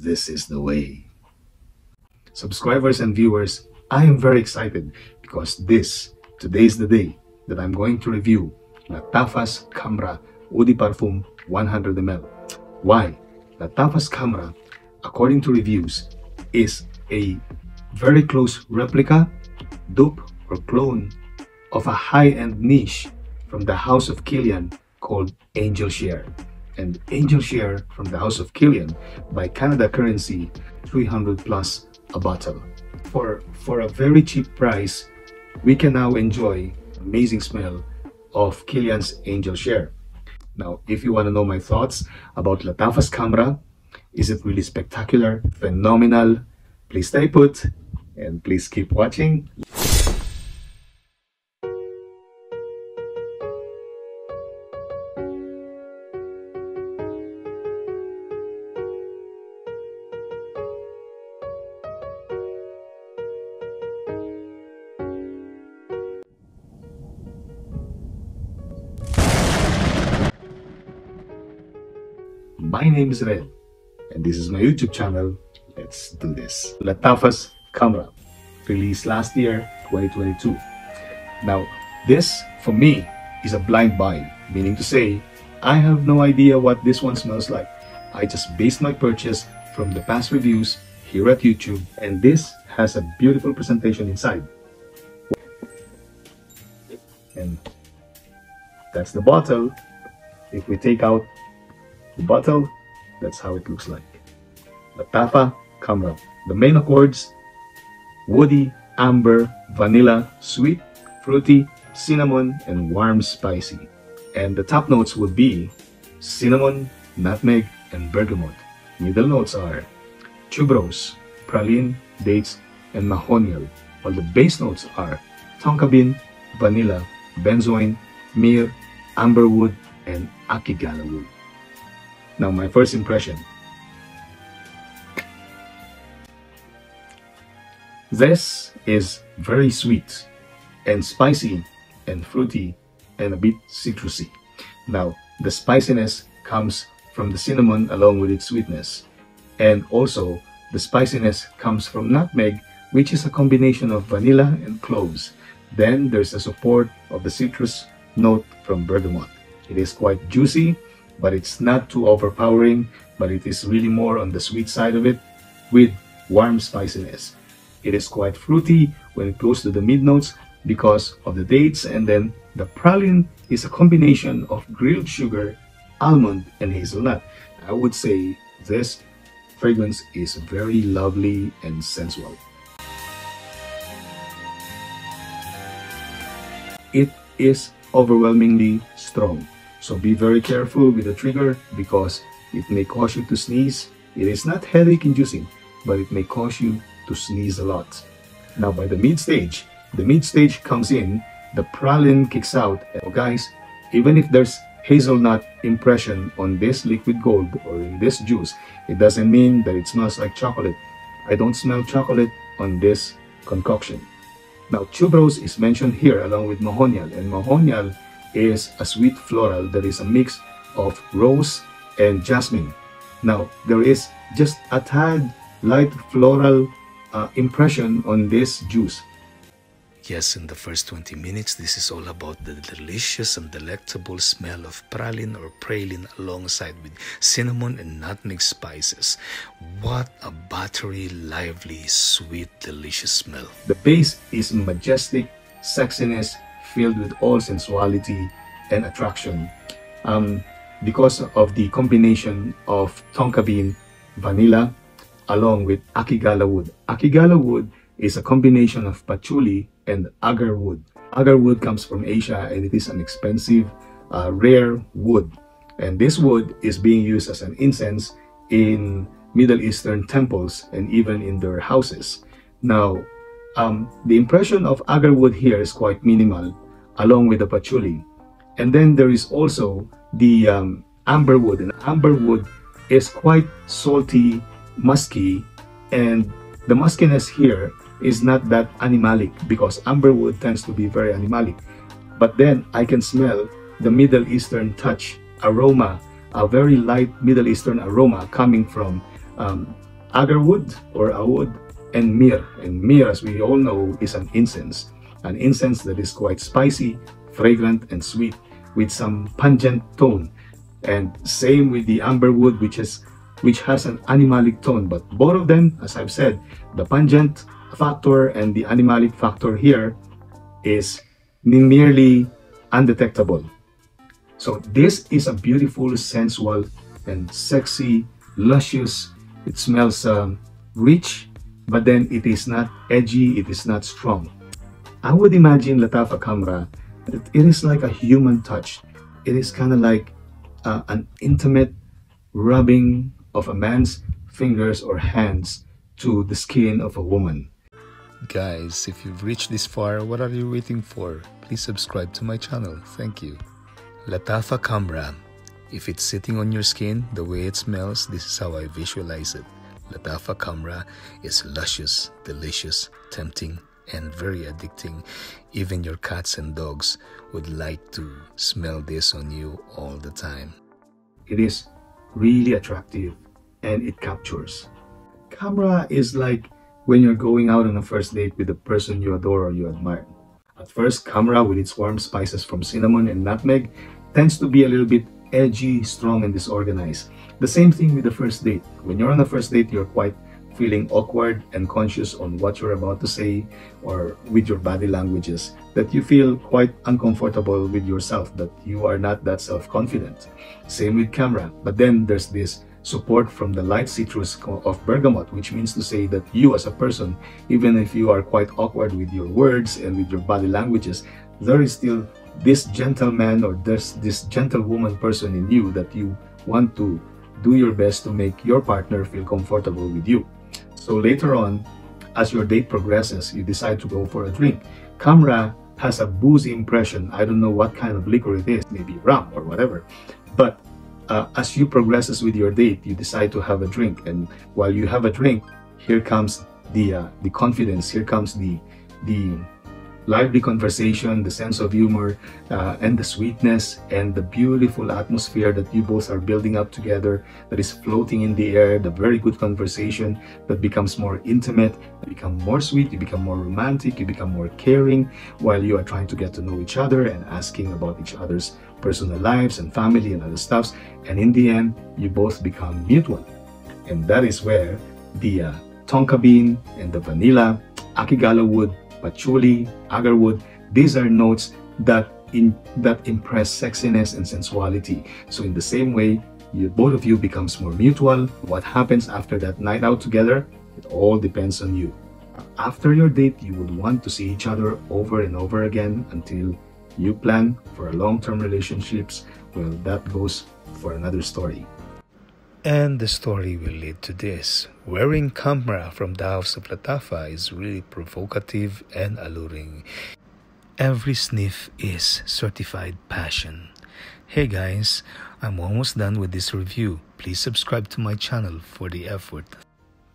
this is the way. Subscribers and viewers, I am very excited because today is the day that I'm going to review LATTAFA's KHAMRAH Eau de Parfum 100 ml. Why? LATTAFA's KHAMRAH, according to reviews, is a very close replica, dupe, or clone of a high-end niche from the House of Kilian called Angel Share. And Angel Share from the House of Kilian, by Canada currency, 300 plus a bottle. For a very cheap price, we can now enjoy amazing smell of Kilian's Angel Share. Now, if you want to know my thoughts about LATTAFA's KHAMRAH, is it really spectacular, phenomenal? Please stay put and please keep watching. My name is Red, and this is my YouTube channel. Let's do this. LATTAFA's KHAMRAH, released last year, 2022. Now, this, for me, is a blind buy, meaning to say, I have no idea what this one smells like. I just based my purchase from the past reviews here at YouTube, and this has a beautiful presentation inside. And that's the bottle. If we take out the bottle, that's how it looks like. LATTAFA KHAMRAH. The main accords: woody, amber, vanilla, sweet, fruity, cinnamon, and warm spicy. And the top notes would be cinnamon, nutmeg, and bergamot. Middle notes are tuberose, praline, dates, and mahonial. While the base notes are tonka bean, vanilla, benzoin, myrrh, amberwood, and akigala wood. Now, my first impression. This is very sweet and spicy and fruity and a bit citrusy. Now, the spiciness comes from the cinnamon along with its sweetness. And also, the spiciness comes from nutmeg, which is a combination of vanilla and cloves. Then there's a support of the citrus note from bergamot. It is quite juicy, but it's not too overpowering, but it is really more on the sweet side of it with warm spiciness. It is quite fruity when it goes to the mid notes because of the dates, and then the praline is a combination of grilled sugar, almond, and hazelnut. I would say this fragrance is very lovely and sensual. It is overwhelmingly strong. So be very careful with the trigger because it may cause you to sneeze. It is not headache-inducing, but it may cause you to sneeze a lot. Now, by the mid stage comes in, the praline kicks out. And guys, even if there's hazelnut impression on this liquid gold or in this juice, it doesn't mean that it smells like chocolate. I don't smell chocolate on this concoction. Now, tuberose is mentioned here along with mahonial, and mahonial is a sweet floral that is a mix of rose and jasmine. Now, there is just a tad light floral impression on this juice. Yes, in the first 20 minutes, this is all about the delicious and delectable smell of praline or praline alongside with cinnamon and nutmeg spices. What a buttery, lively, sweet, delicious smell. The base is majestic sexiness filled with all sensuality and attraction because of the combination of tonka bean, vanilla, along with akigala wood. Akigala wood is a combination of patchouli and agar wood. Agar wood comes from Asia and it is an expensive, rare wood. And this wood is being used as an incense in Middle Eastern temples and even in their houses. Now, the impression of agar wood here is quite minimal, along with the patchouli. And then there is also the amber wood, and amber wood is quite salty, musky, and the muskiness here is not that animalic because amber wood tends to be very animalic. But then I can smell the Middle Eastern touch aroma, a very light Middle Eastern aroma coming from agarwood or awood, and myrrh. And myrrh, as we all know, is an incense that is quite spicy, fragrant, and sweet, with some pungent tone. And same with the amberwood, which has an animalic tone. But both of them, as I've said, the pungent factor and the animalic factor here is nearly undetectable. So this is a beautiful, sensual, and sexy, luscious. It smells rich, but then it is not edgy, it is not strong. I would imagine LATTAFA KHAMRAH, it is like a human touch. It is kind of like an intimate rubbing of a man's fingers or hands to the skin of a woman. Guys, if you've reached this far, what are you waiting for? Please subscribe to my channel. Thank you. LATTAFA KHAMRAH. If it's sitting on your skin, the way it smells, this is how I visualize it. LATTAFA KHAMRAH is luscious, delicious, tempting, and very addicting. Even your cats and dogs would like to smell this on you all the time. It is really attractive and it captures. KHAMRAH is like when you're going out on a first date with the person you adore or you admire. At first, KHAMRAH, with its warm spices from cinnamon and nutmeg, tends to be a little bit edgy, strong, and disorganized. The same thing with the first date. When you're on a first date, you're quite feeling awkward and conscious on what you're about to say or with your body languages, that you feel quite uncomfortable with yourself, that you are not that self-confident. Same with KHAMRAH. But then there's this support from the light citrus of bergamot, which means to say that you as a person, even if you are quite awkward with your words and with your body languages, there is still this gentleman or this gentlewoman person in you that you want to do your best to make your partner feel comfortable with you. So later on, as your date progresses, you decide to go for a drink. KHAMRAH has a boozy impression. I don't know what kind of liquor it is, maybe rum or whatever. But as you progresses with your date, you decide to have a drink. And while you have a drink, here comes the confidence, here comes the lively conversation, the sense of humor, and the sweetness and the beautiful atmosphere that you both are building up together, that is floating in the air, the very good conversation that becomes more intimate, you become more sweet, you become more romantic, you become more caring while you are trying to get to know each other and asking about each other's personal lives and family and other stuffs. And in the end, you both become mutual. And that is where the tonka bean and the vanilla, akigala wood, patchouli, agarwood, these are notes that impress sexiness and sensuality. So in the same way, both of you becomes more mutual. What happens after that night out together, it all depends on you. After your date, you would want to see each other over and over again until you plan for a long-term relationships. Well, that goes for another story. And the story will lead to this. Wearing KHAMRAH from the house of LATTAFA is really provocative and alluring. Every sniff is certified passion. Hey guys, I'm almost done with this review. Please subscribe to my channel for the effort.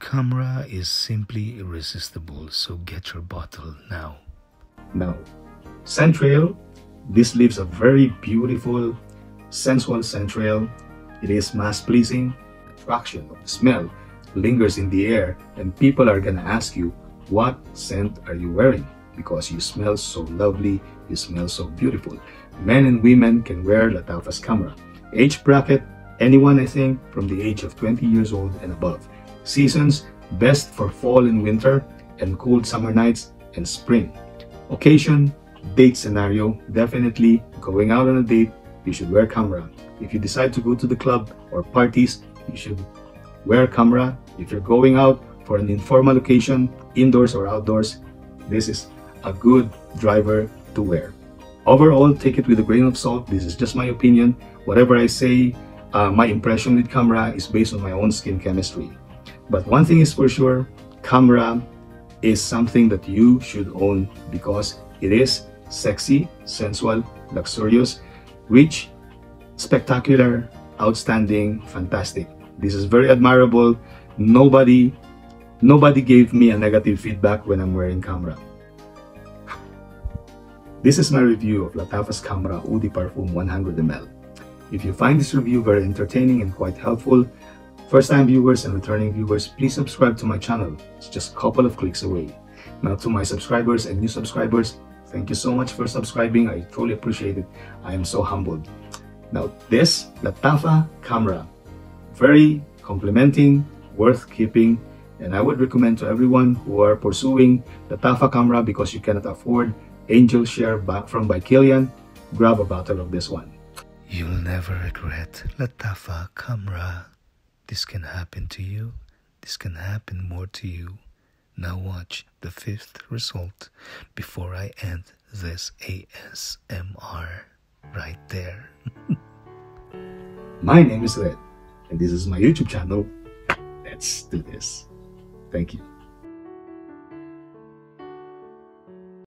KHAMRAH is simply irresistible, so get your bottle now. Now, centrail. This leaves a very beautiful, sensual centrail. It is mass-pleasing. Attraction of the smell lingers in the air, and people are gonna ask you, what scent are you wearing? Because you smell so lovely, you smell so beautiful. Men and women can wear LATTAFA's KHAMRAH. Age bracket, anyone I think from the age of 20 years old and above. Seasons, best for fall and winter, and cold summer nights and spring. Occasion, date scenario, definitely going out on a date, you should wear KHAMRAH. If you decide to go to the club or parties, you should wear KHAMRAH. If you're going out for an informal occasion, indoors or outdoors, this is a good driver to wear. Overall, take it with a grain of salt. This is just my opinion. Whatever I say, my impression with KHAMRAH is based on my own skin chemistry. But one thing is for sure, KHAMRAH is something that you should own because it is sexy, sensual, luxurious, rich, spectacular, outstanding, fantastic. This is very admirable. Nobody gave me a negative feedback when I'm wearing KHAMRAH. This is my review of LATTAFA's KHAMRAH Eau de Parfum 100 ml. If you find this review very entertaining and quite helpful, First-time viewers and returning viewers, please subscribe to my channel. It's just a couple of clicks away. Now to my subscribers and new subscribers, thank you so much for subscribing. I truly appreciate it. I am so humbled. Now this LATTAFA KHAMRAH, very complimenting, worth keeping, and I would recommend to everyone who are pursuing LATTAFA KHAMRAH because you cannot afford Angel Share from by Kilian, grab a bottle of this one. You'll never regret LATTAFA KHAMRAH. This can happen to you. This can happen more to you. Now watch the 5th result before I end this ASMR right there. My name is Red, and this is my YouTube channel. Let's do this. Thank you.